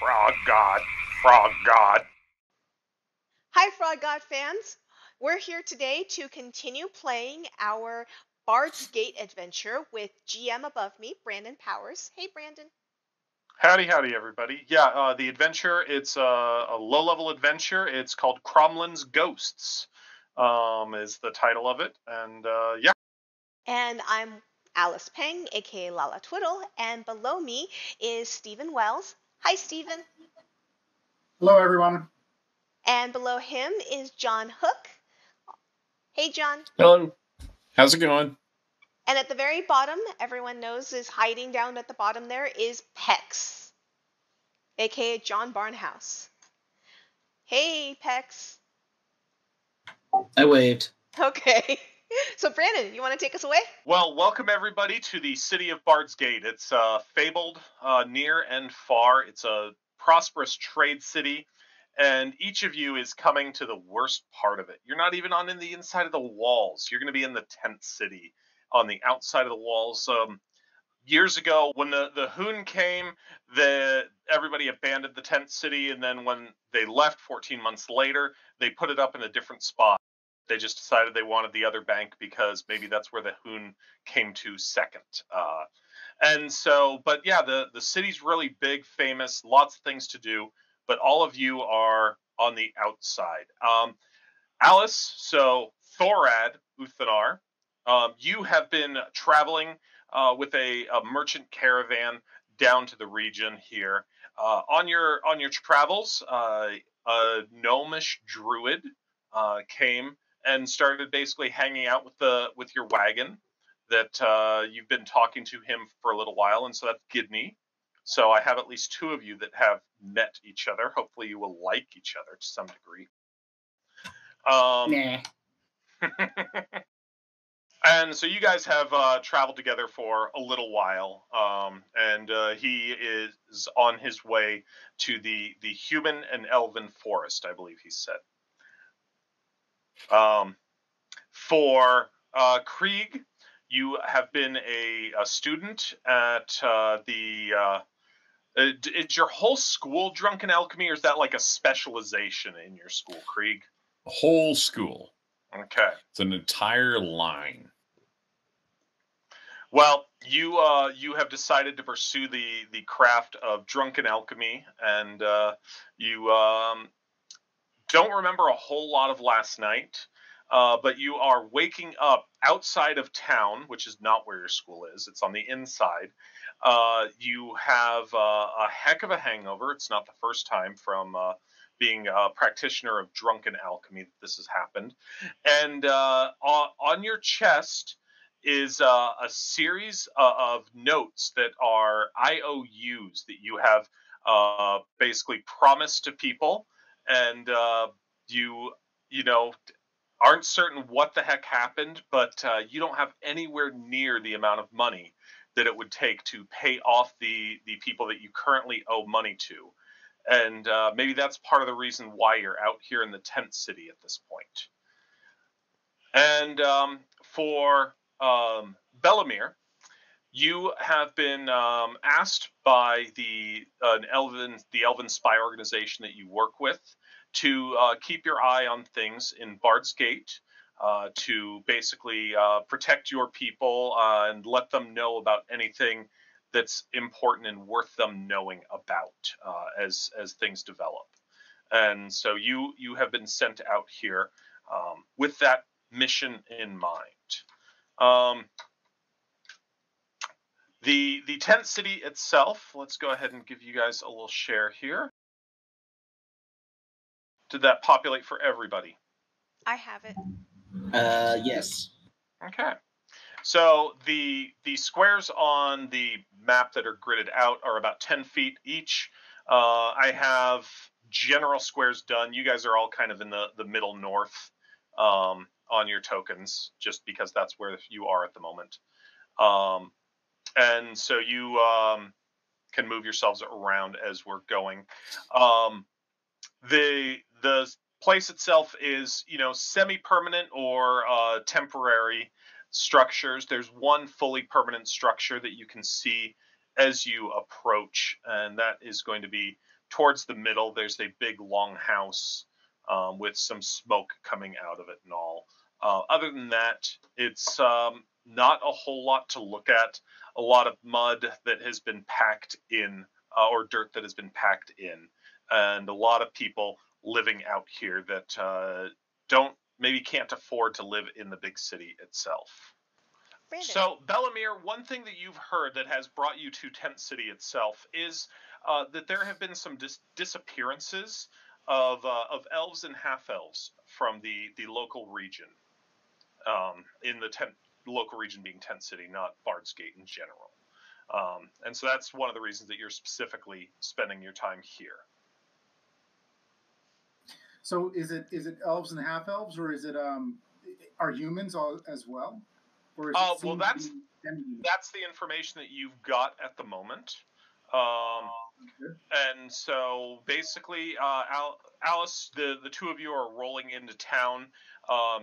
Frog God, Frog God. Hi, Frog God fans! We're here today to continue playing our Bard's Gate adventure with GM above me, Brandon Powers. Hey, Brandon. Howdy, everybody. Yeah, the adventure, it's a low-level adventure. It's called Cromlin's Ghosts, is the title of it. And, yeah. And I'm Alice Peng, aka Lala Twiddle, and below me is Stephen Wells. Hi, Stephen. Hello, everyone. And below him is John Hook. Hey, John. Hello. How's it going? And at the very bottom, everyone knows is hiding down at the bottom there, is Pex, aka John Barnhouse. Hey, Pex. I waved. Okay. So, Brandon, you want to take us away? Well, welcome everybody to the city of Bard's Gate. It's fabled near and far. It's a prosperous trade city, and each of you is coming to the worst part of it. You're not even on the inside of the walls. You're going to be in the tent city on the outside of the walls. Years ago, when the Hoon came, everybody abandoned the tent city, and then when they left 14 months later, they put it up in a different spot. They just decided they wanted the other bank because maybe that's where the Hoon came to second. And so, but yeah, the city's really big, famous, lots of things to do, but all of you are on the outside. Alice, so Thorad Uthanar, you have been traveling with a merchant caravan down to the region here. On your travels, a gnomish druid came and started basically hanging out with your wagon that you've been talking to him for a little while, and so that's Gidney. So I have at least two of you that have met each other. Hopefully you will like each other to some degree. Nah. And so you guys have traveled together for a little while, and he is on his way to the human and elven forest, I believe he said. For Krieg, you have been a student at is your whole school drunken alchemy, or is that like a specialization in your school, Krieg? Whole school. Okay. It's an entire line. Well, you have decided to pursue the craft of drunken alchemy, and you don't remember a whole lot of last night, but you are waking up outside of town, which is not where your school is. It's on the inside. You have a heck of a hangover. It's not the first time from being a practitioner of drunken alchemy that this has happened. And on your chest is a series of notes that are IOUs that you have basically promised to people, and you know aren't certain what the heck happened, but you don't have anywhere near the amount of money that it would take to pay off the people that you currently owe money to. And maybe that's part of the reason why you're out here in the tent city at this point. And for Bellamere, you have been asked by the Elven Spy organization that you work with to keep your eye on things in Bard's Gate, to basically protect your people and let them know about anything that's important and worth them knowing about as things develop. And so you have been sent out here with that mission in mind. The tent city itself, let's go ahead and give you guys a little share here. Did that populate for everybody? I have it. Yes. Okay. So the squares on the map that are gridded out are about 10 feet each. I have general squares done. You guys are all kind of in the middle north on your tokens, just because that's where you are at the moment. And so you can move yourselves around as we're going. The place itself is, semi-permanent or temporary structures. There's one fully permanent structure that you can see as you approach, and that is going to be towards the middle. There's a big long house with some smoke coming out of it and all. Other than that, it's not a whole lot to look at. A lot of mud that has been packed in, or dirt that has been packed in, and a lot of people living out here that can't afford to live in the big city itself. Brandon. So, Bellamere, one thing that you've heard that has brought you to Tent City itself is that there have been some disappearances of elves and half elves from the local region. In the local region being Tent City, not Bard's Gate in general. And so that's one of the reasons that you're specifically spending your time here. So is it elves and half elves, or is it are humans all as well? Or is it well, that's the information that you've got at the moment. And so basically, Alice, the two of you are rolling into town.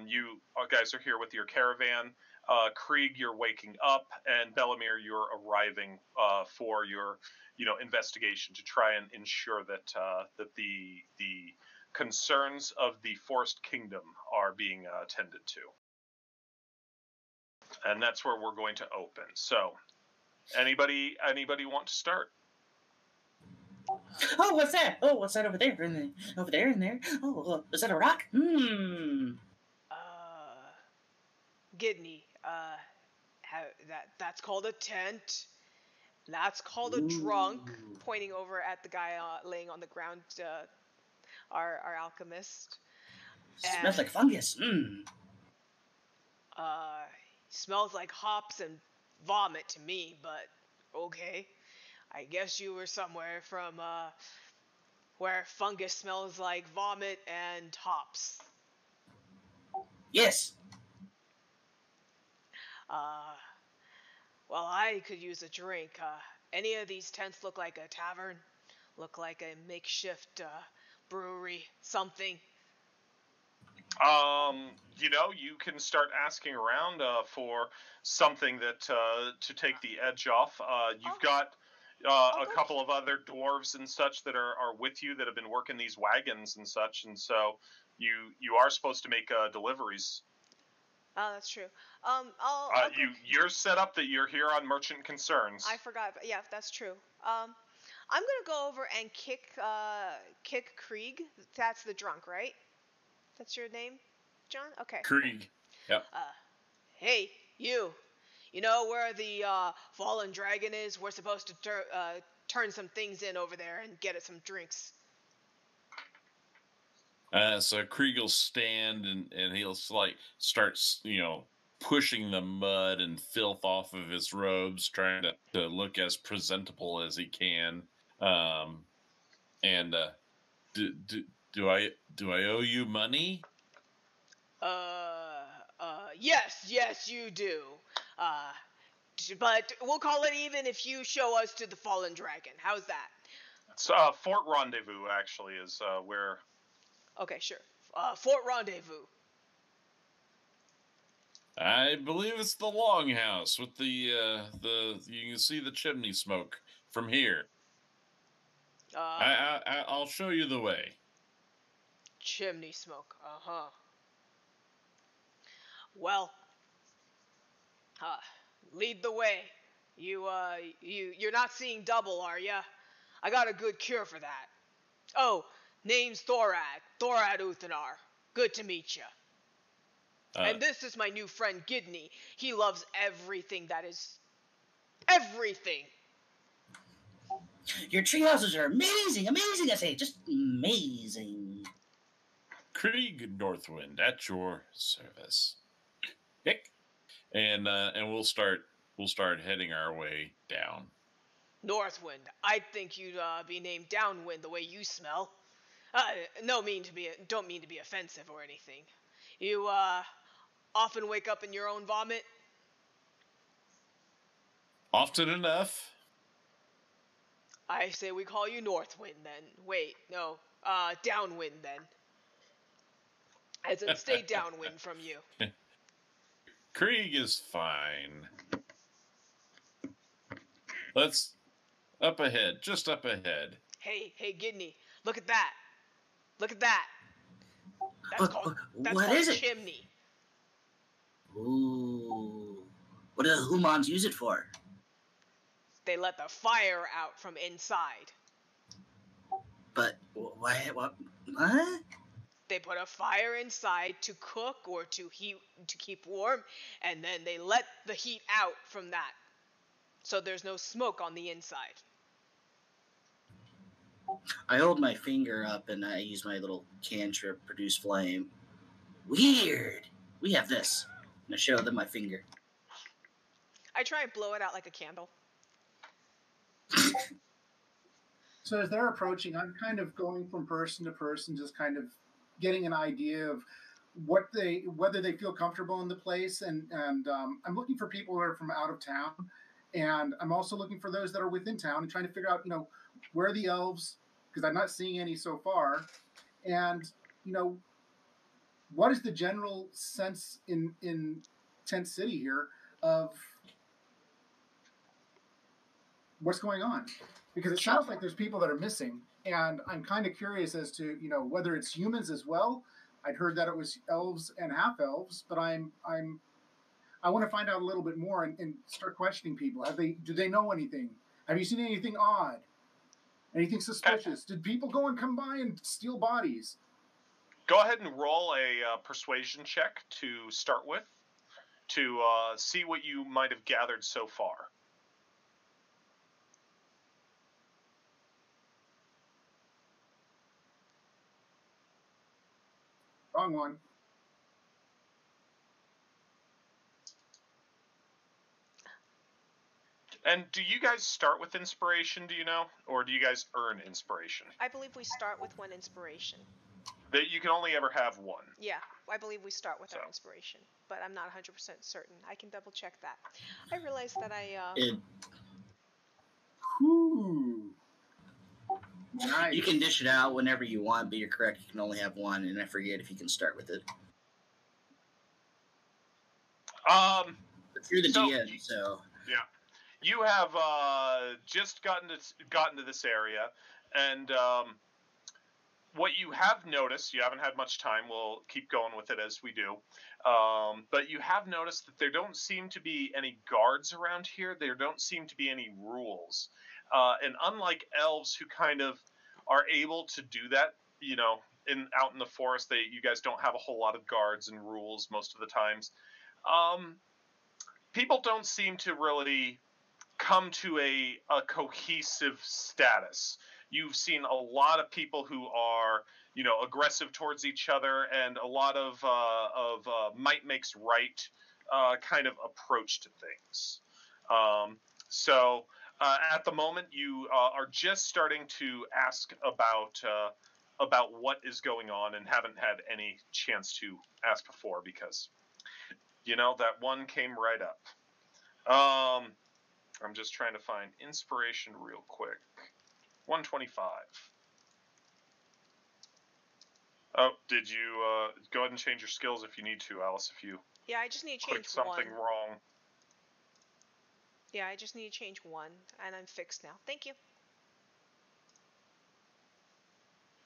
You guys are here with your caravan. Krieg, you're waking up, and Bellamere, you're arriving for your, investigation to try and ensure that that the concerns of the Forest Kingdom are being attended to. And that's where we're going to open. So, anybody want to start? Oh, what's that? Oh, what's that over there? Over there, in there. Oh, is that a rock? Gidney. That's called a tent. That's called a drunk. Pointing over at the guy laying on the ground. Our alchemist. Smells like fungus. Smells like hops and vomit to me, but okay. I guess you were somewhere from where fungus smells like vomit and hops. Yes. Well, I could use a drink. Any of these tents look like a tavern? Look like a makeshift brewery, something? You can start asking around for something that to take the edge off. You've got a couple of other dwarves and such that are with you that have been working these wagons and such, and so you are supposed to make deliveries. Oh, that's true. You're set up that you're here on Merchant Concerns. I forgot. But yeah, that's true. I'm gonna go over and kick Krieg. That's the drunk, right? That's your name, John? Okay. Krieg. Yep. Hey, you. You know where the fallen dragon is? We're supposed to turn some things in over there and get it some drinks. So Krieg will stand and he'll start pushing the mud and filth off of his robes, trying to look as presentable as he can. Do I owe you money? Yes, you do. But we'll call it even if you show us to the fallen dragon. How's that? It's Fort Rendezvous actually is where. Okay, sure. Fort Rendezvous. I believe it's the longhouse with the you can see the chimney smoke from here. I'll show you the way. Chimney smoke. Well, lead the way. You're not seeing double, are ya? I got a good cure for that. Oh, name's Thorad Uthanar. Good to meet ya. And this is my new friend Gidney. He loves everything that is everything. Your tree houses are amazing, I say, just amazing. Krieg Northwind at your service. Pick, and we'll start heading our way down. Northwind. I'd think you'd be named Downwind the way you smell. Don't mean to be offensive or anything. You often wake up in your own vomit? Often enough. I say we call you Northwind then. Wait, no. Downwind then. As in stay downwind from you. Krieg is fine. Let's Up ahead, just up ahead. Hey, Gidney, look at that. Look at that. That's called What is a it? chimney. Ooh. What do the humans use it for? They let the fire out from inside. But what? What? They put a fire inside to cook or to keep warm, and then they let the heat out from that. So there's no smoke on the inside. I hold my finger up and I use my little cantrip, produce flame. Weird. We have this. And I show them my finger. I try and blow it out like a candle. So as they're approaching, I'm kind of going from person to person, just kind of getting an idea of whether they feel comfortable in the place, and I'm looking for people who are from out of town, and I'm also looking for those that are within town and trying to figure out, where are the elves, because I'm not seeing any so far, and what is the general sense in Tent City here of what's going on? Because it sounds like there's people that are missing, and I'm kind of curious as to whether it's humans as well. I'd heard that it was elves and half elves, but I want to find out a little bit more and start questioning people. Do they know anything? Have you seen anything odd? Anything suspicious? Did people come by and steal bodies? Go ahead and roll a persuasion check to start with, to see what you might have gathered so far. Wrong one. And do you guys start with inspiration, do you know? Or do you guys earn inspiration? I believe we start with one inspiration. That you can only ever have one. Yeah, I believe we start with our inspiration, but I'm not 100% certain. I can double check that. I realized that Ooh. Nice. You can dish it out whenever you want, but you're correct. You can only have one, and I forget if you can start with it. But you're the DM, so yeah, you have just gotten to this area, and what you have noticed, you haven't had much time. We'll keep going with it as we do, but you have noticed that there don't seem to be any guards around here. There don't seem to be any rules. And unlike elves who kind of are able to do that, out in the forest, you guys don't have a whole lot of guards and rules most of the times. People don't seem to really come to a cohesive status. You've seen a lot of people who are, aggressive towards each other, and a lot of might makes right kind of approach to things. So at the moment, you are just starting to ask about what is going on, and haven't had any chance to ask before because, that one came right up. I'm just trying to find inspiration real quick. 125. Oh, did you go ahead and change your skills if you need to, Alice? If you I just need to change clicked something wrong. Yeah, I just need to change one, and I'm fixed now. Thank you.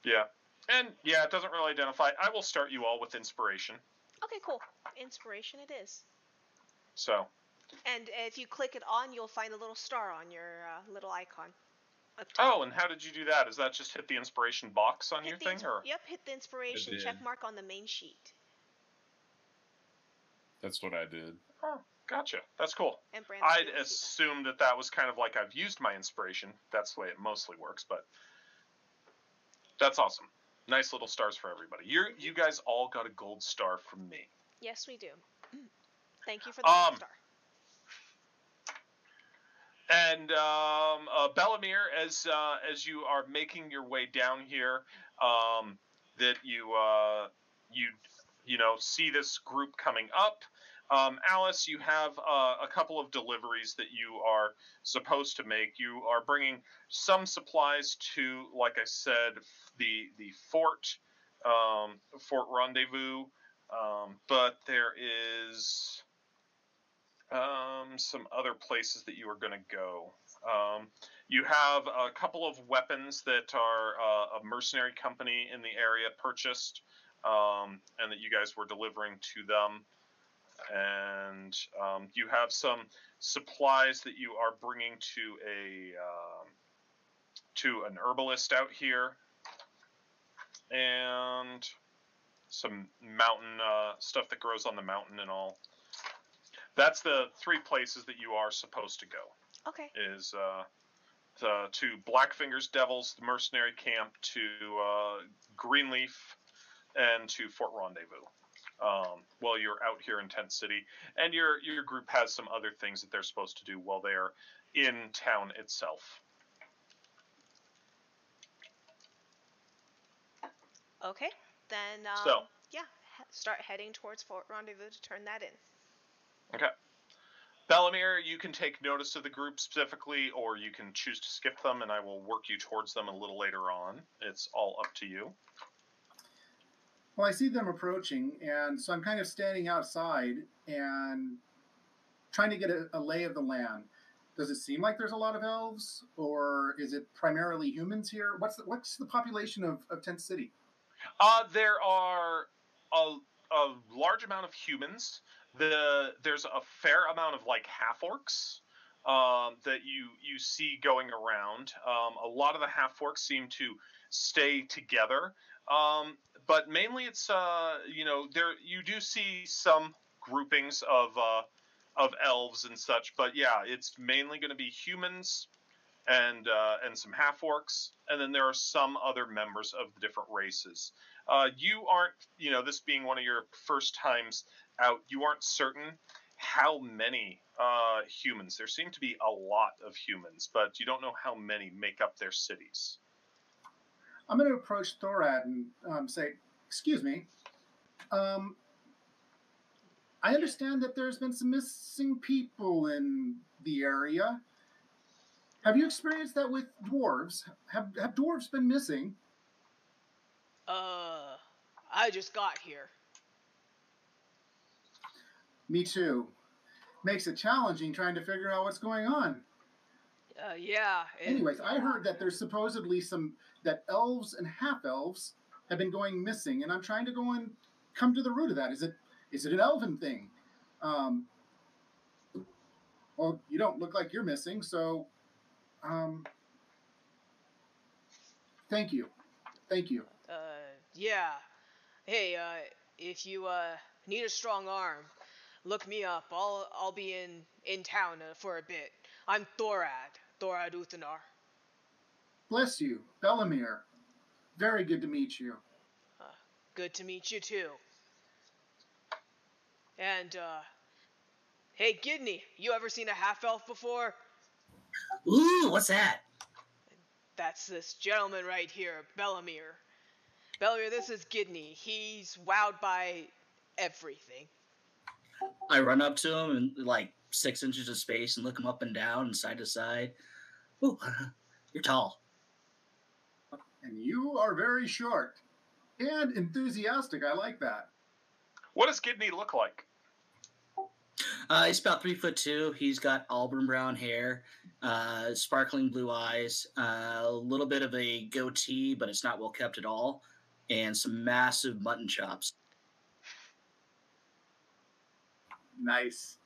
Yeah, and it doesn't really identify. I will start you all with inspiration. Okay, cool. Inspiration it is. So. And if you click it on, you'll find a little star on your little icon. Oh, and how did you do that? Is that just hit the inspiration box on your thing, or? Yep, hit the inspiration check mark on the main sheet. That's what I did. Oh, gotcha. That's cool. And Brandon, I'd assumed that was kind of like I've used my inspiration. That's the way it mostly works, but that's awesome. Nice little stars for everybody. You guys all got a gold star from me. Yes, we do. Thank you for the gold star. And Bellamere, as you are making your way down here, that you see this group coming up. Alice, you have a couple of deliveries that you are supposed to make. You are bringing some supplies to, like I said, the fort, Fort Rendezvous, but there is some other places that you are going to go. You have a couple of weapons that are a mercenary company in the area purchased, and that you guys were delivering to them. And you have some supplies that you are bringing to an herbalist out here, and some mountain stuff that grows on the mountain and all. That's the 3 places that you are supposed to go. Okay. Is to Blackfinger's Devils, the mercenary camp, to Greenleaf, and to Fort Rendezvous. While you're out here in Tent City, and your group has some other things that they're supposed to do while they're in town itself. Okay, then start heading towards Fort Rendezvous to turn that in. Okay. Bellamere, you can take notice of the group specifically, or you can choose to skip them, and I will work you towards them a little later on. It's all up to you. Well, I see them approaching, and so I'm kind of standing outside and trying to get a lay of the land. Does it seem like there's a lot of elves, or is it primarily humans here? What's the population of Tent City? There are a large amount of humans. There's a fair amount of like half-orcs that you see going around. A lot of the half-orcs seem to stay together, but mainly it's there you do see some groupings of elves and such. But yeah, it's mainly going to be humans and some half-orcs, and then there are some other members of the different races. You aren't, this being one of your first times out, you aren't certain how many humans. There seem to be a lot of humans, but you don't know how many make up their cities. I'm going to approach Thorad and say, excuse me, I understand that there's been some missing people in the area. Have you experienced that with dwarves? Have dwarves been missing? I just got here. Me too. Makes it challenging trying to figure out what's going on. Yeah. Anyways, I heard that there's supposedly that elves and half-elves have been going missing, and I'm trying to go and come to the root of that. Is it an elven thing? Well, you don't look like you're missing, so thank you. Yeah. Hey, if you need a strong arm, look me up. I'll be in town for a bit. I'm Thorad Uthanar. Bless you, Bellamere. Very good to meet you. Good to meet you too. And hey, Gidney, you ever seen a half-elf before? Ooh, what's that? That's this gentleman right here, Bellamere. Bellamere, this is Gidney. He's wowed by everything. I run up to him in like 6 inches of space and look him up and down and side to side. Ooh, you're tall. And you are very short. And enthusiastic. I like that. What does Gidney look like? He's about 3'2". He's got auburn brown hair, sparkling blue eyes, a little bit of a goatee, but it's not well kept at all, and some massive mutton chops. Nice.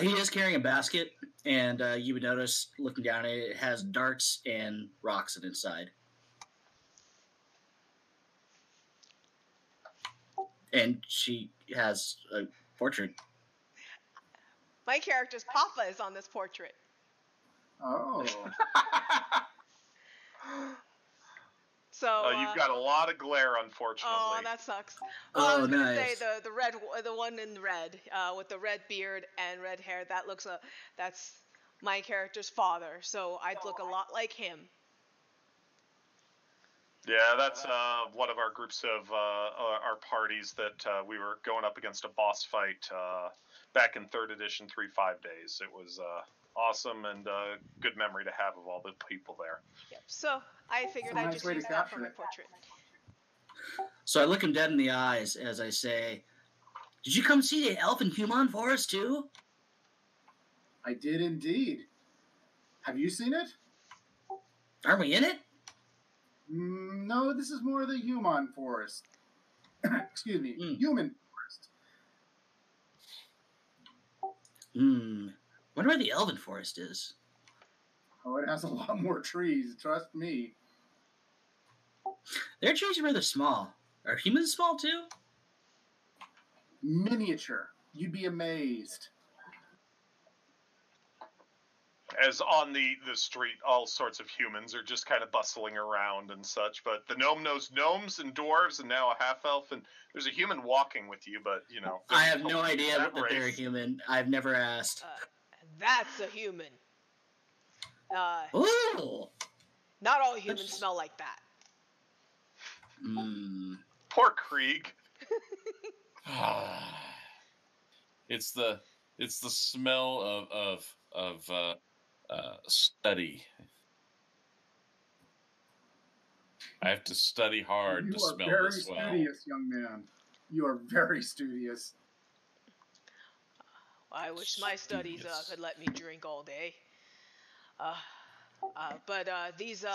He is carrying a basket, and you would notice, looking down at it, it has darts and rocks inside. And she has a portrait. My character's Papa is on this portrait. Oh. So you've got a lot of glare, unfortunately. Oh, that sucks. Oh, I was gonna nice. say the one in red, with the red beard and red hair. That's my character's father. So I'd look a lot like him. Yeah, that's one of our groups of our parties that we were going up against a boss fight back in 3rd edition, 3-5 days. It was awesome and good memory to have of all the people there. Yep. So I figured I'd just use that for my portrait. So I look him dead in the eyes as I say, "Did you come see the elf and human forest too?" I did indeed. Have you seen it? Are we in it? No, this is more the human forest. Excuse me, human forest. Wonder where the elven forest is. Oh, it has a lot more trees, trust me. Their trees are rather small. Are humans small too? Miniature. You'd be amazed. As on the street, all sorts of humans are just kind of bustling around and such. But the gnome knows gnomes and dwarves, and now a half elf, and there's a human walking with you. But you know, I have no idea that race. they're a human. I've never asked. That's a human. Ooh. Not all humans smell like that. Poor Krieg. It's the smell of study. I have to study hard to smell this well. You are very studious, young man. You are very studious. I wish my studies could let me drink all day. But these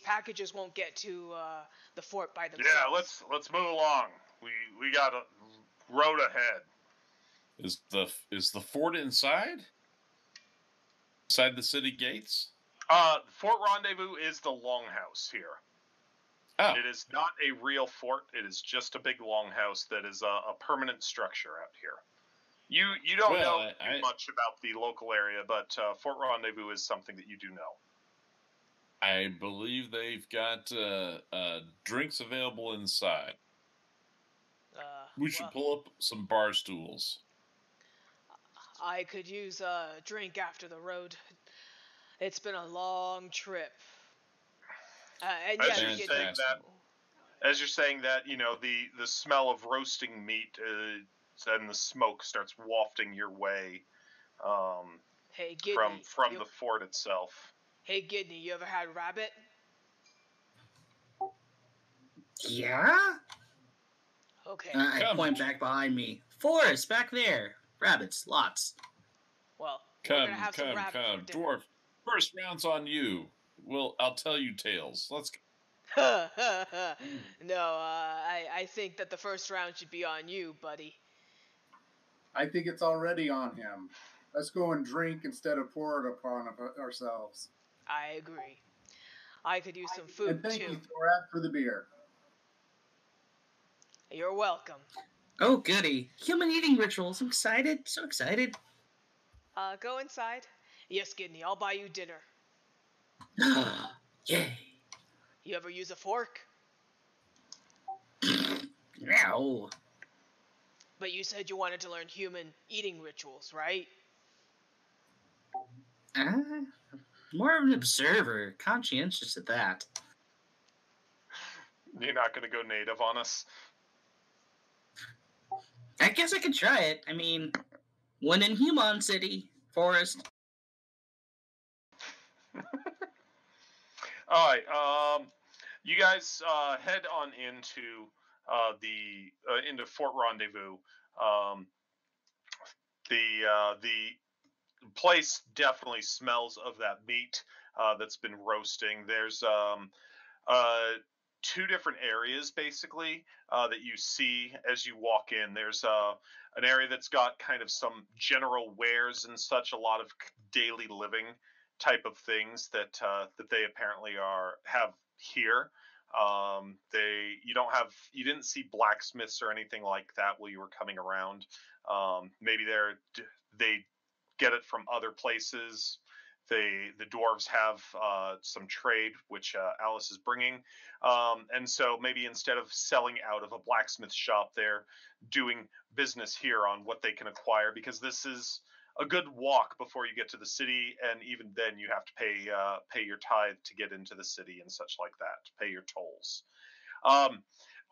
packages won't get to the fort by themselves. Yeah, let's move along. We got a road ahead. Is the fort inside? Inside the city gates? Fort Rendezvous is the longhouse here. Oh. It is not a real fort. It is just a big longhouse that is a permanent structure out here. You don't know too much about the local area, but Fort Rendezvous is something that you do know. I believe they've got drinks available inside. We should pull up some bar stools. I could use a drink after the road. It's been a long trip. As you're saying that, you know, the smell of roasting meat and the smoke starts wafting your way hey, Gidney, from the fort itself. Hey, Gidney, you ever had rabbit? Yeah? Okay. I point back behind me. Forest, back there. Rabbits, lots. Well, we're gonna have some rabbit for dinner. Dwarf. First round's on you. I'll tell you tales. Let's go. No, I think that the first round should be on you, buddy. I think it's already on him. Let's go and drink instead of pour it upon ourselves. I agree. I could use some food, and thank too. you, Thorat, for the beer. You're welcome. Oh, goody. Human eating rituals. I'm excited. So excited. Go inside. Yes, Gidney, I'll buy you dinner. Yay. You ever use a fork? No. But you said you wanted to learn human eating rituals, right? More of an observer. Conscientious at that. You're not going to go native on us? I guess I could try it. I mean, when in Human City, Forest. All right. You guys head on into into Fort Rendezvous. The place definitely smells of that meat that's been roasting. There's two different areas basically that you see as you walk in. There's an area that's got kind of some general wares and such, a lot of daily living type of things that they apparently have here. You didn't see blacksmiths or anything like that while you were coming around. Maybe they get it from other places. The dwarves have some trade, which Alice is bringing, and so maybe instead of selling out of a blacksmith shop, they're doing business here on what they can acquire, because this is a good walk before you get to the city, and even then you have to pay your tithe to get into the city and such like that, to pay your tolls. On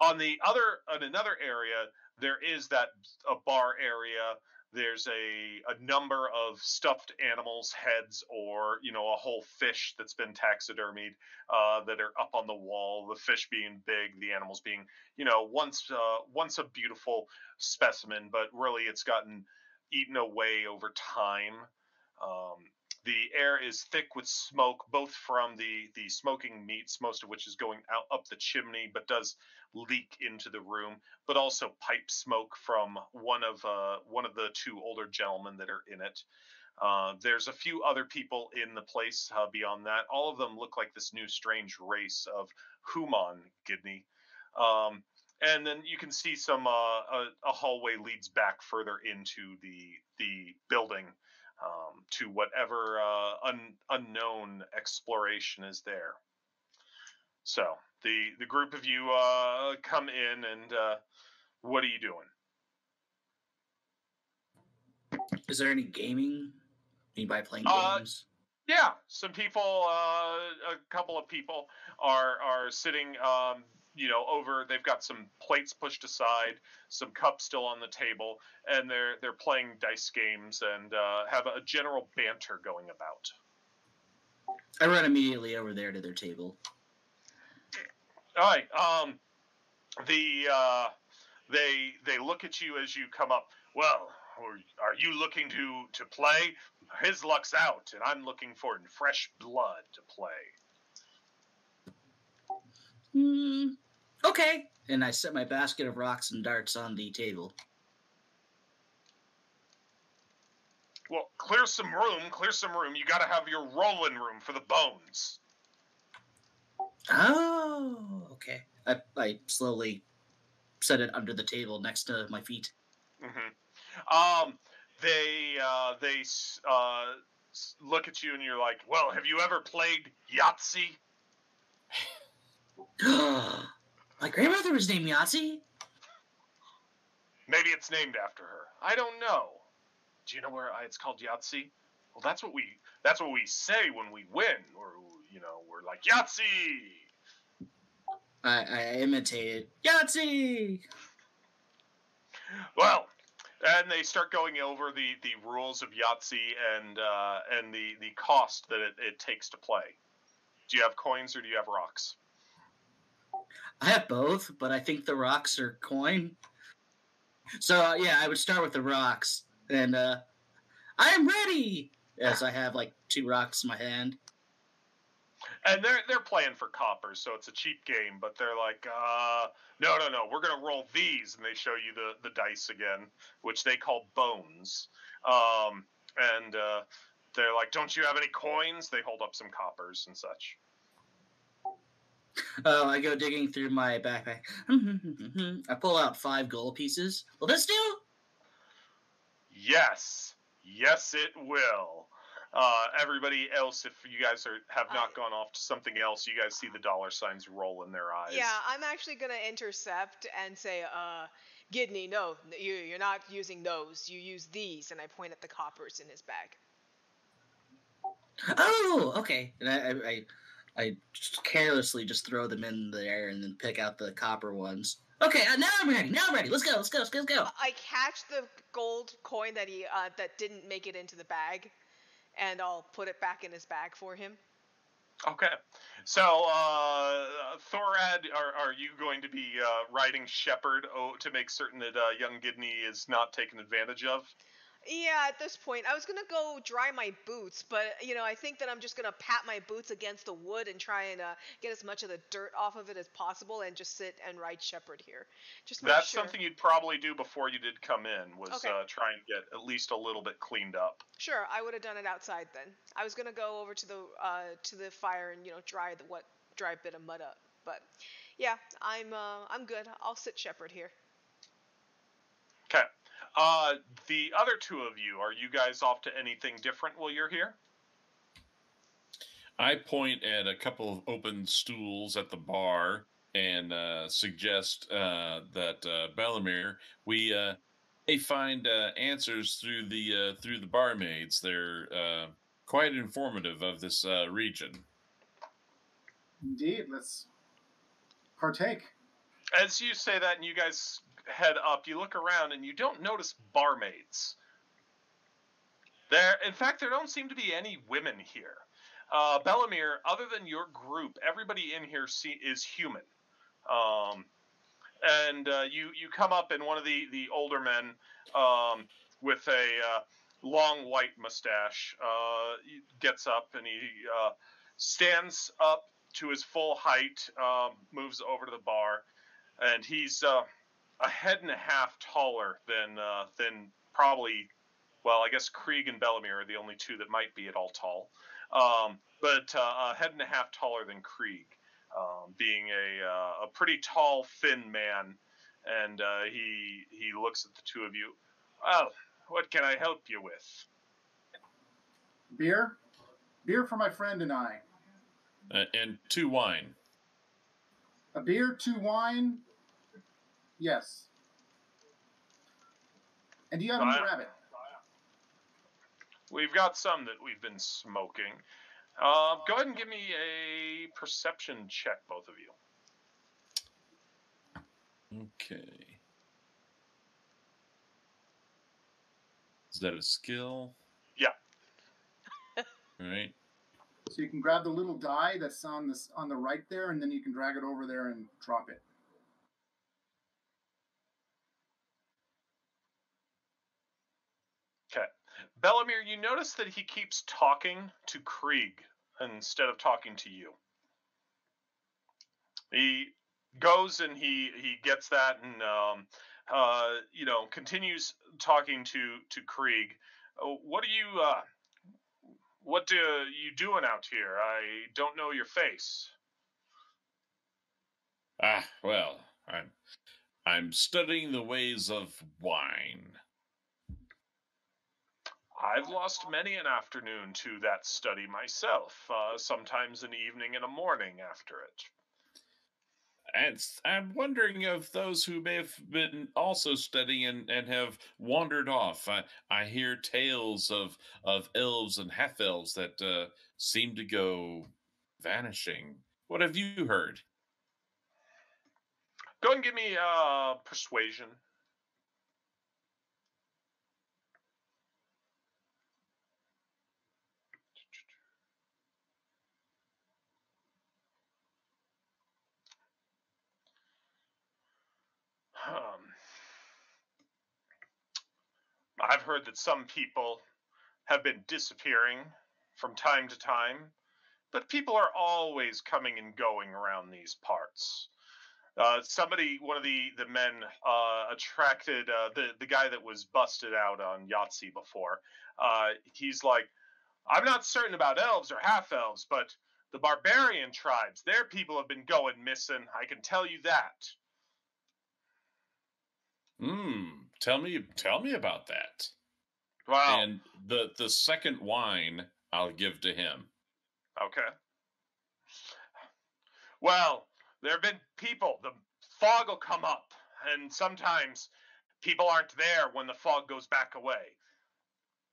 another area, there is a bar area. There's a number of stuffed animals' heads, or a whole fish that's been taxidermied that are up on the wall. The fish being big, the animals being once a beautiful specimen, but really it's gotten eaten away over time. The air is thick with smoke, both from the smoking meats, most of which is going out up the chimney, but does leak into the room, but also pipe smoke from one of the two older gentlemen that are in it. There's a few other people in the place beyond that. All of them look like this new strange race of human Gidney. And then you can see some a hallway leads back further into the building to whatever unknown exploration is there. So the group of you come in, and what are you doing? Is there any gaming? Anybody playing games? Yeah, some people, a couple of people are sitting, over. They've got some plates pushed aside, some cups still on the table, and they're playing dice games and have a general banter going about. I run immediately over there to their table. All right. They look at you as you come up. Well, are you looking to play? His luck's out, and I'm looking for fresh blood to play. Okay. And I set my basket of rocks and darts on the table. Well, clear some room. You got to have your rolling room for the bones. Oh, okay. I slowly set it under the table next to my feet. Mm-hmm. They look at you and you're like, well, have you ever played Yahtzee? My grandmother was named Yahtzee? Maybe it's named after her. I don't know. Do you know where it's called Yahtzee? Well, that's what we say when we win. Or, we're like, Yahtzee! I imitated Yahtzee! Well, and they start going over the rules of Yahtzee and the cost that it takes to play. Do you have coins or do you have rocks? I have both, but I think the rocks are coin. So, I would start with the rocks. And I am ready! As I have, 2 rocks in my hand. And they're playing for coppers, so it's a cheap game, but they're like, no, we're going to roll these, and they show you the dice again, which they call bones. And they're like, don't you have any coins? They hold up some coppers and such. Oh, I go digging through my backpack. I pull out 5 gold pieces. Will this do? Yes, it will. Everybody else, if you guys have not gone off to something else, you guys see the dollar signs roll in their eyes. Yeah, I'm actually going to intercept and say, Gidney, no, you're not using those. You use these, and I point at the coppers in his bag. Oh, okay. And I just carelessly just throw them in the air and then pick out the copper ones. Okay, now I'm ready. Let's go. I catch the gold coin that he that didn't make it into the bag, and I'll put it back in his bag for him. Okay. So, Thorad, are you going to be riding Shepherd to make certain that young Gidney is not taken advantage of? Yeah, at this point, I was going to go dry my boots, but, I think that I'm just going to pat my boots against the wood and try and get as much of the dirt off of it as possible and just sit and ride Shepherd here. That's something you'd probably do before you did come in, was okay. Try and get at least a little bit cleaned up. Sure, I would have done it outside then. I was going to go over to the fire and, dry a bit of mud up. But, yeah, I'm good. I'll sit Shepherd here. Okay. The other two of you, are you guys off to anything different while you're here? I point at a couple of open stools at the bar and suggest that Bellamere, we find answers through the barmaids. They're quite informative of this region. Indeed, let's partake. As you say that and you guys head up, you look around and you don't notice barmaids. In fact, there don't seem to be any women here. Bellamere, other than your group, everybody in here is human. And you come up and one of the older men with long white mustache, he gets up and he stands up to his full height, moves over to the bar, and he's a head and a half taller than probably, well, I guess Krieg and Bellamere are the only two that might be at all tall, but a head and a half taller than Krieg, being a pretty tall, thin man, and he looks at the two of you. Well, what can I help you with? Beer? Beer for my friend and I. And 2 wine. A beer, 2 wine? Yes. And do you have any rabbit? We've got some that we've been smoking. Go ahead and give me a perception check, both of you. Okay. Is that a skill? Yeah. All right. So you can grab the little die that's on the right there, and then you can drag it over there and drop it. Okay. Bellamere, you notice that he keeps talking to Krieg instead of talking to you. He goes and he gets that and continues talking to Krieg. What are you doing out here? I don't know your face. Well, I'm studying the ways of wine. I've lost many an afternoon to that study myself, sometimes an evening and a morning after it. And I'm wondering of those who may have been also studying and have wandered off. I hear tales of elves and half-elves that seem to go vanishing. What have you heard? Go and give me persuasion. I've heard that some people have been disappearing from time to time, but people are always coming and going around these parts. One of the men attracted the guy that was busted out on Yahtzee before. He's like, I'm not certain about elves or half-elves, but the barbarian tribes, their people have been going missing. I can tell you that. Tell me about that. Wow. And the second wine I'll give to him. Okay. Well, there have been people. The fog will come up, and sometimes people aren't there when the fog goes back away.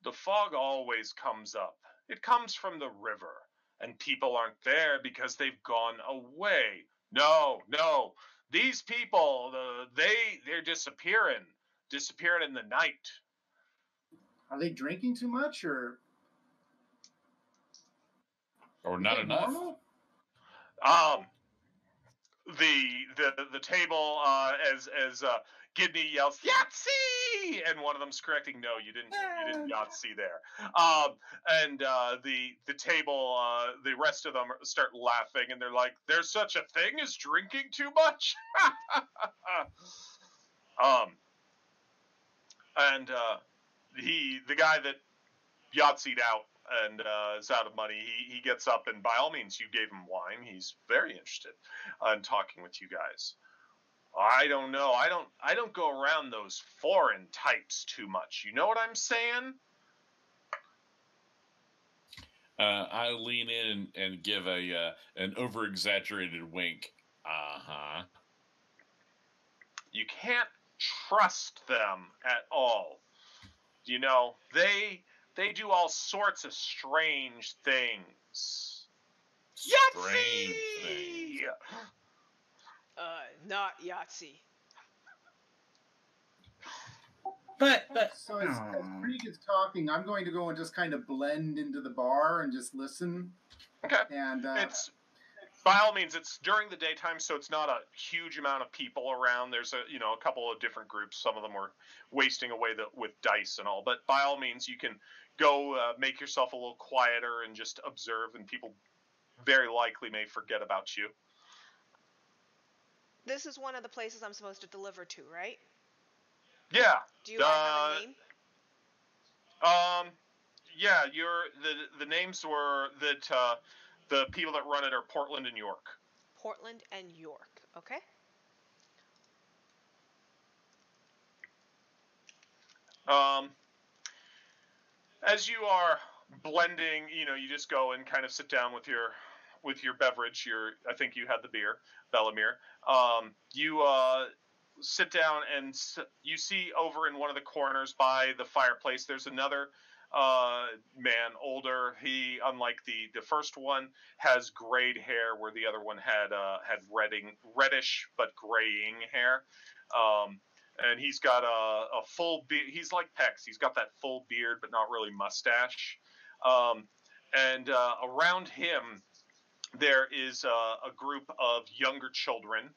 The fog always comes up. It comes from the river, and people aren't there because they've gone away. No. These people, they're disappearing in the night. Are they drinking too much, or not enough? Normal? The table as Gidney yells Yahtzee, and one of them's correcting, no, you didn't Yahtzee there. And the table, the rest of them start laughing, and they're like, there's such a thing as drinking too much. The guy that Yahtzeed out and is out of money, he gets up, and by all means, you gave him wine. He's very interested in talking with you guys. I don't know. I don't go around those foreign types too much. You know what I'm saying? I lean in and give an over-exaggerated wink. Uh-huh. You can't trust them at all. You know, they do all sorts of strange things. Strange Yahtzee! things. Not Yahtzee. But So as Krieg is talking, I'm going to go and just kind of blend into the bar and just listen. Okay. And It's By all means, it's during the daytime, so it's not a huge amount of people around. There's a couple of different groups. Some of them were wasting away with dice and all. But by all means, you can go make yourself a little quieter and just observe, and people very likely may forget about you. This is one of the places I'm supposed to deliver to, right? Yeah. Do you have a name? Yeah. The names were that the people that run it are Portland and York. Portland and York. Okay. As you are blending, you just go and kind of sit down with your beverage. I think you had the beer, Bellamere. You sit down and you see over in one of the corners by the fireplace, there's another man, older. He, unlike the first one, has grayed hair, where the other one had reddish but graying hair. And he's got a full beard. He's like Pex. He's got that full beard, but not really mustache. And around him, there is a group of younger children,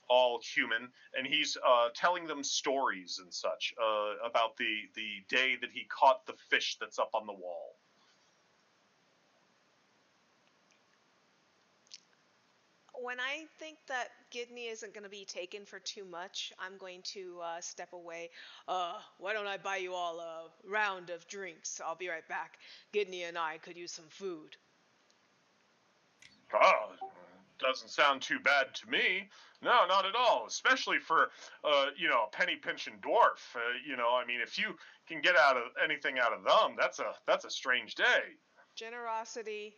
all human, and he's telling them stories and such about the day that he caught the fish that's up on the wall. When I think that Gidney isn't going to be taken for too much, I'm going to step away. Why don't I buy you all a round of drinks? I'll be right back. Gidney and I could use some food. Oh, doesn't sound too bad to me. No, not at all. Especially for, a penny pinching dwarf. I mean, if you can get anything out of them, that's a strange day. Generosity.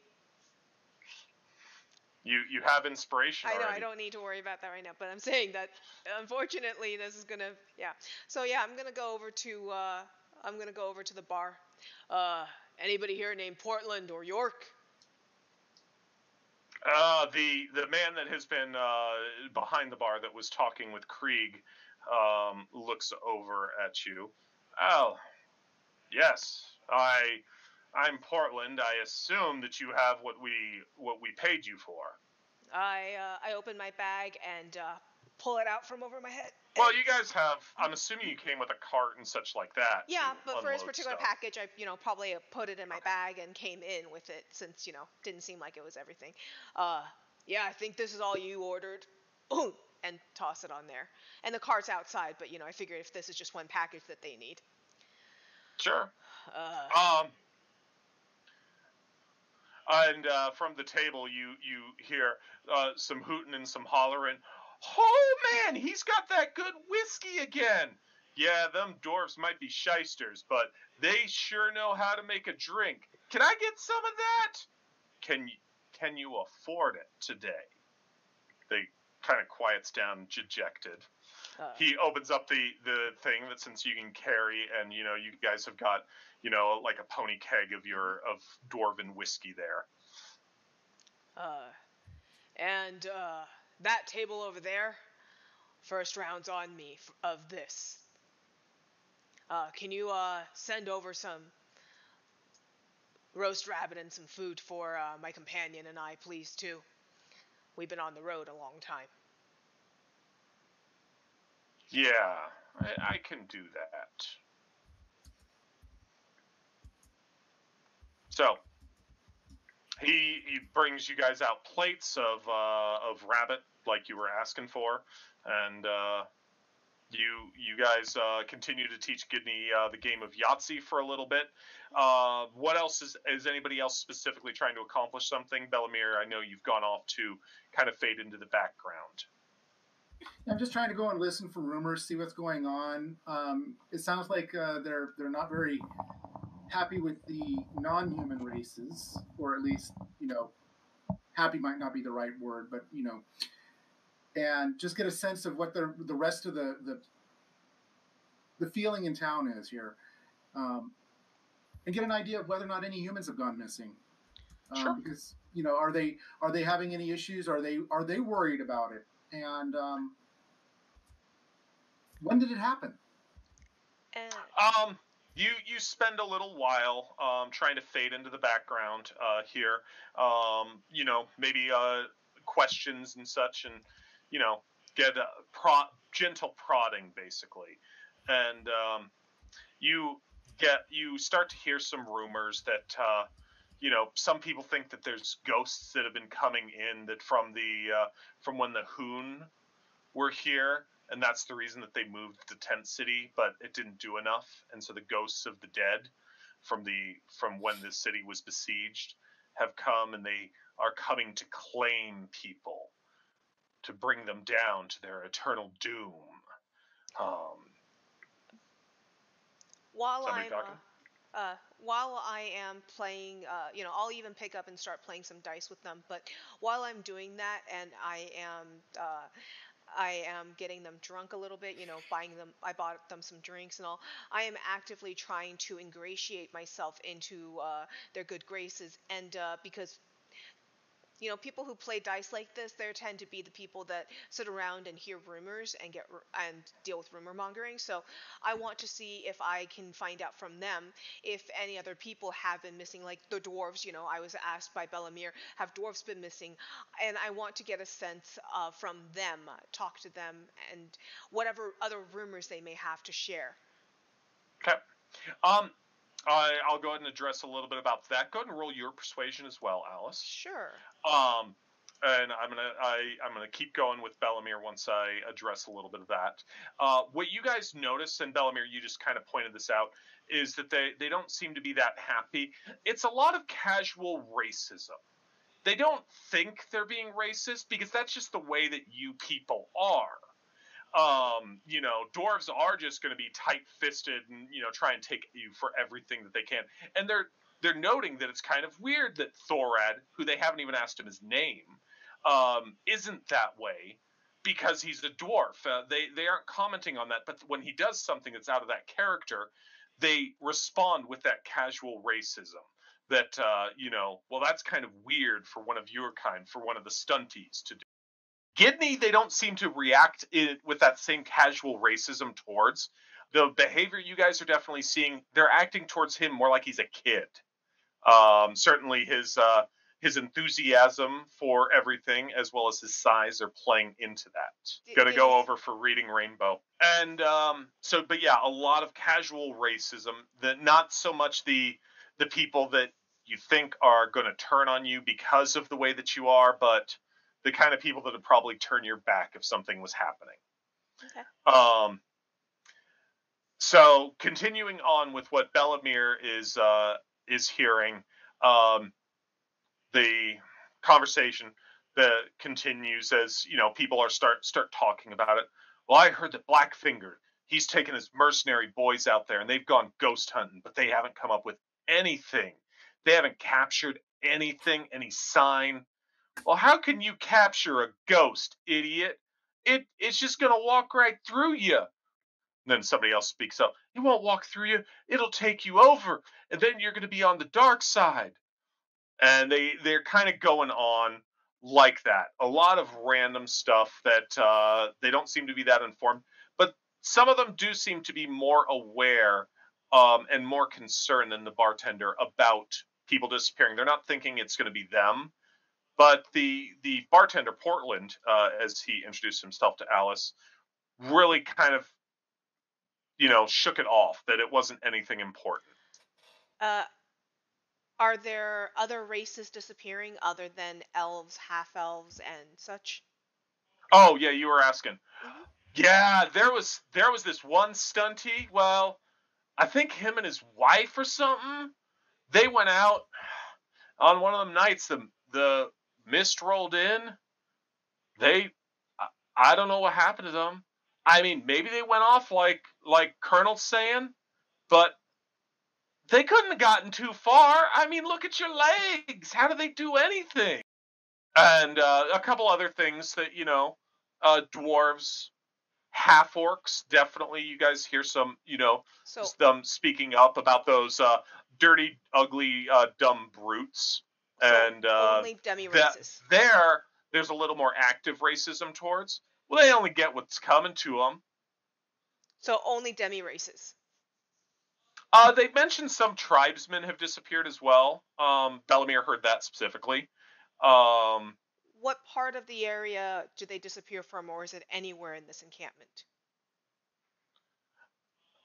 You have inspiration I know, already. I don't need to worry about that right now, but I'm saying that, unfortunately, this is gonna, yeah. So yeah, I'm gonna go over to the bar. Anybody here named Portland or York? The man that has been behind the bar that was talking with Krieg looks over at you. Oh, yes, I'm Portland. I assume that you have what we paid you for. I open my bag and pull it out from over my head. Well, you guys have. I'm assuming you came with a cart and such like that. Yeah, but for this particular stuff. package, I probably put it in my bag and came in with it, since didn't seem like it was everything. Yeah, I think this is all you ordered. And toss it on there. And the cart's outside, but I figured if this is just one package that they need. Sure. And from the table, you hear some hooting and some hollering. Oh, man, he's got that good whiskey again. Yeah, them dwarves might be shysters, but they sure know how to make a drink. Can I get some of that? Can you afford it today? They kind of quiets down, dejected. He opens up the thing that, since you can carry, and you guys have got like a pony keg of dwarven whiskey there. And that table over there, first round's on me of this. Can you send over some roast rabbit and some food for my companion and I, please, too? We've been on the road a long time. Yeah, I can do that. So he brings you guys out plates of rabbit like you were asking for, and you guys continue to teach Gidney the game of Yahtzee for a little bit. What else is anybody else specifically trying to accomplish something? Bellamere, I know you've gone off to kind of fade into the background. I'm just trying to go and listen for rumors, see what's going on. It sounds like they're not very happy with the non-human races, or at least happy might not be the right word, but and just get a sense of what the rest of the feeling in town is here, and get an idea of whether or not any humans have gone missing. Sure. Because are they having any issues? Are they worried about it? And when did it happen? You spend a little while trying to fade into the background here. Maybe questions and such, and get gentle prodding basically, and you start to hear some rumors that some people think that there's ghosts that have been coming in that from when the Hoon were here, and that's the reason that they moved the tent city, but it didn't do enough, and so the ghosts of the dead from when the city was besieged have come, and they are coming to claim people to bring them down to their eternal doom. While Somebody I'm talking? while I am playing, I'll even pick up and start playing some dice with them. But while I'm doing that, and I am getting them drunk a little bit, I bought them some drinks and all. I am actively trying to ingratiate myself into their good graces, and because people who play dice like this, they tend to be the people that sit around and hear rumors and and deal with rumor mongering. So I want to see if I can find out from them if any other people have been missing, like the dwarves. I was asked by Bellamere, have dwarves been missing? And I want to get a sense from them, talk to them, and whatever other rumors they may have to share. Okay. I'll go ahead and address a little bit about that. Go ahead and roll your persuasion as well, Alice. Sure. And I'm gonna keep going with Bellamere once I address a little bit of that. What you guys notice, and Bellamere, you just kind of pointed this out, is that they don't seem to be that happy. It's a lot of casual racism. They don't think they're being racist because that's just the way that you people are. Dwarves are just going to be tight-fisted and try and take you for everything that they can. And they're noting that it's kind of weird that Thorad, who they haven't even asked him his name, isn't that way because he's a dwarf. They aren't commenting on that, but when he does something that's out of that character, they respond with that casual racism. That well, that's kind of weird for one of your kind, for one of the stunties to do. Gidney, they don't seem to react with that same casual racism towards. The behavior you guys are definitely seeing, they're acting towards him more like he's a kid. Certainly his enthusiasm for everything as well as his size are playing into that. Gonna go over for Reading Rainbow. And but yeah, a lot of casual racism, that not so much the people that you think are going to turn on you because of the way that you are, but the kind of people that would probably turn your back if something was happening. Okay. So continuing on with what Bellamere is hearing, the conversation that continues as people are start talking about it. Well, I heard that Blackfinger, he's taken his mercenary boys out there and they've gone ghost hunting, but they haven't come up with anything. They haven't captured anything, any sign. Well, how can you capture a ghost, idiot? It's just going to walk right through you. And then somebody else speaks up. It won't walk through you. It'll take you over. And then you're going to be on the dark side. And they're kind of going on like that. A lot of random stuff that they don't seem to be that informed. But some of them do seem to be more aware and more concerned than the bartender about people disappearing. They're not thinking it's going to be them. But the bartender, Portland, as he introduced himself to Alice, really kind of, shook it off, that it wasn't anything important. Are there other races disappearing other than elves, half-elves, and such? Oh, yeah, you were asking. Mm-hmm. Yeah, there was this one stunty. Well, I think him and his wife or something, they went out on one of them nights. The mist rolled in. I don't know what happened to them. I mean, maybe they went off like Colonel's saying, but they couldn't have gotten too far. I mean, look at your legs. How do they do anything? And a couple other things that, dwarves, half-orcs, definitely. You guys hear some, them speaking up about those dirty, ugly, dumb brutes. So and only demi-races. There's a little more active racism towards. Well, they only get what's coming to them. So only demi-races. They mentioned some tribesmen have disappeared as well. Bellamere heard that specifically. What what part of the area do they disappear from, or is it anywhere in this encampment?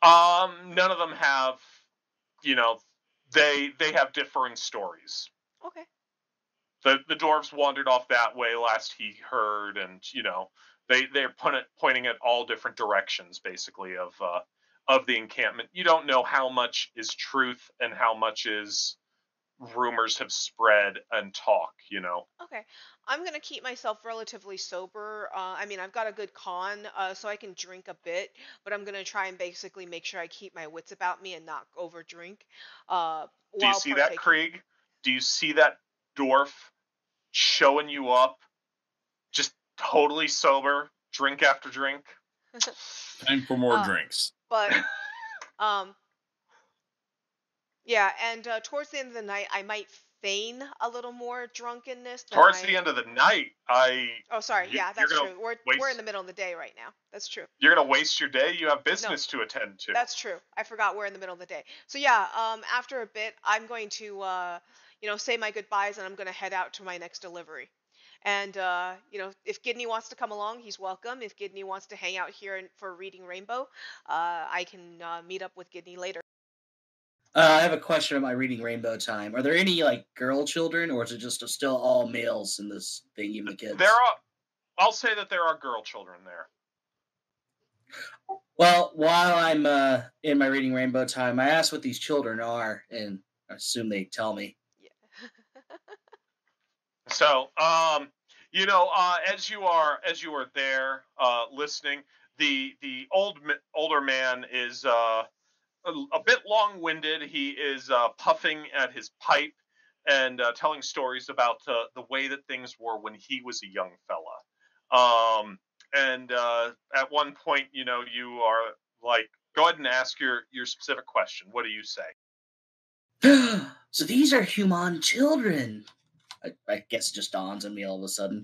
None of them have, you know, they have differing stories. Okay. The dwarves wandered off that way last he heard, and they're pointing at all different directions, basically, of the encampment. You don't know how much is truth and how much is rumors have spread and talk. Okay. I'm gonna keep myself relatively sober. I mean, I've got a good con, so I can drink a bit, but I'm gonna try and basically make sure I keep my wits about me and not over drink, Do you while see that, partaking. Krieg? Do you see that dwarf showing you up, just totally sober, drink after drink? Time for more Uh, drinks. but um, yeah, and towards the end of the night, I might feign a little more drunkenness than Towards the I. end of the night, Oh, sorry. Yeah, you're that's gonna true. We're in waste the middle of the day right now. That's true. you're gonna waste your day. You have No, business to attend to. that's true. I forgot we're in the middle of the day. So yeah, after a bit, I'm going to say my goodbyes, and I'm going to head out to my next delivery. And if Gidney wants to come along, he's welcome. If Gidney wants to hang out here for reading Rainbow, I can meet up with Gidney later. I have a question about my reading Rainbow time. Are there any like girl children, or is it just still all males in this thing, even the kids? I'll say that there are girl children there. Well, while I'm in my reading Rainbow time, I ask what these children are, and I assume they tell me. Yeah. So, as you are there listening, the older man is a bit long-winded. He is puffing at his pipe and telling stories about the way that things were when he was a young fella. And at one point, you are like, go ahead and ask your specific question. What do you say? So these are human children. I guess it just dawns on me all of a sudden.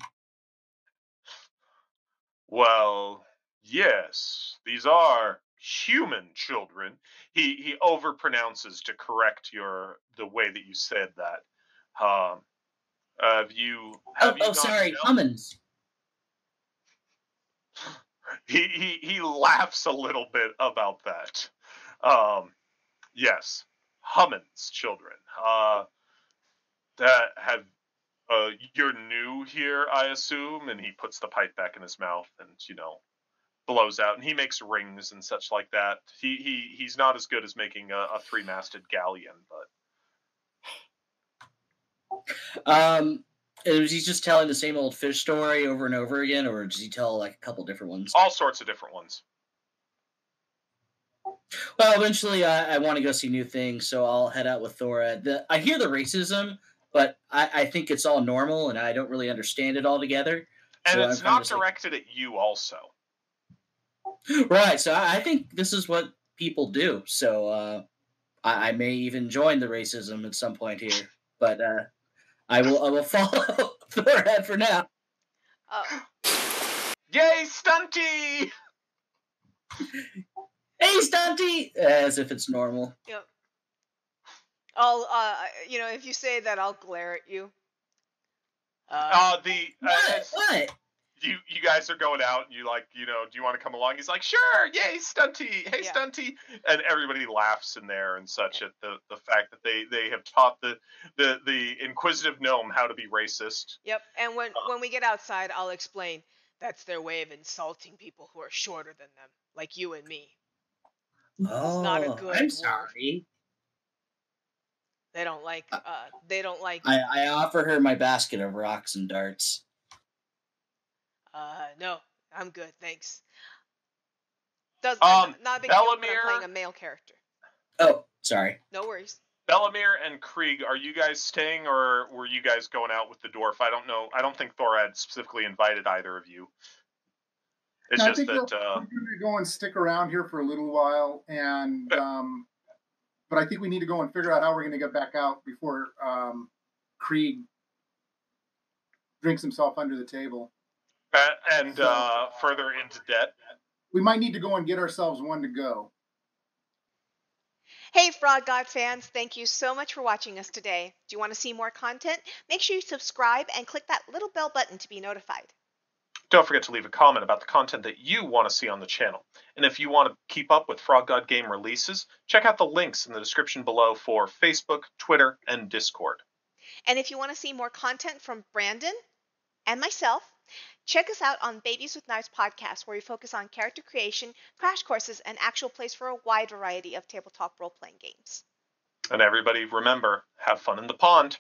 Well, yes, these are human children. He overpronounces to correct the way that you said that. Um, have you not Sorry, known? humans. He laughs a little bit about that. Yes, Hummin's children. That have you're new here, I assume, and he puts the pipe back in his mouth and blows out, and he makes rings and such like that. He's not as good as making a three-masted galleon, but Is he just telling the same old fish story over and over again, or does he tell like a couple different ones? all sorts of different ones. Well, eventually I want to go see new things, so I'll head out with Thora. I hear the racism, but I think it's all normal, and I don't really understand it altogether. And so it's not directed at you also. Right, so I think this is what people do. So I may even join the racism at some point here, but I will follow Thora for now. Yay, Stunty! Hey, Stunty! As if it's normal. Yep. I'll if you say that, I'll glare at you. What? You guys are going out, and you do you want to come along? He's like, sure, yay, Stunty, hey, Yeah. Stunty, and everybody laughs in there and such at the fact that they have taught the inquisitive gnome how to be racist. Yep. And when we get outside, I'll explain. That's their way of insulting people who are shorter than them, like you and me. Oh, not a good I'm word. sorry. They don't like. I offer her my basket of rocks and darts. No, I'm good, thanks. Not a big deal, but I'm Bellamere, playing a male character. Oh, sorry. No worries. Bellamere and Krieg, are you guys staying, or were you guys going out with the dwarf? I don't know. I don't think Thorad specifically invited either of you. It's No, just I think that we're going to go and stick around here for a little while, and but I think we need to go and figure out how we're going to get back out before Krieg drinks himself under the table. And further into debt. We might need to go and get ourselves one to go. Hey, Frog God fans, thank you so much for watching us today. Do you want to see more content? Make sure you subscribe and click that little bell button to be notified. Don't forget to leave a comment about the content that you want to see on the channel. And if you want to keep up with Frog God Game releases, check out the links in the description below for Facebook, Twitter, and Discord. And if you want to see more content from Brandon and myself, check us out on Babies with Knives podcast, where we focus on character creation, crash courses, and actual plays for a wide variety of tabletop role-playing games. And everybody, remember, have fun in the pond.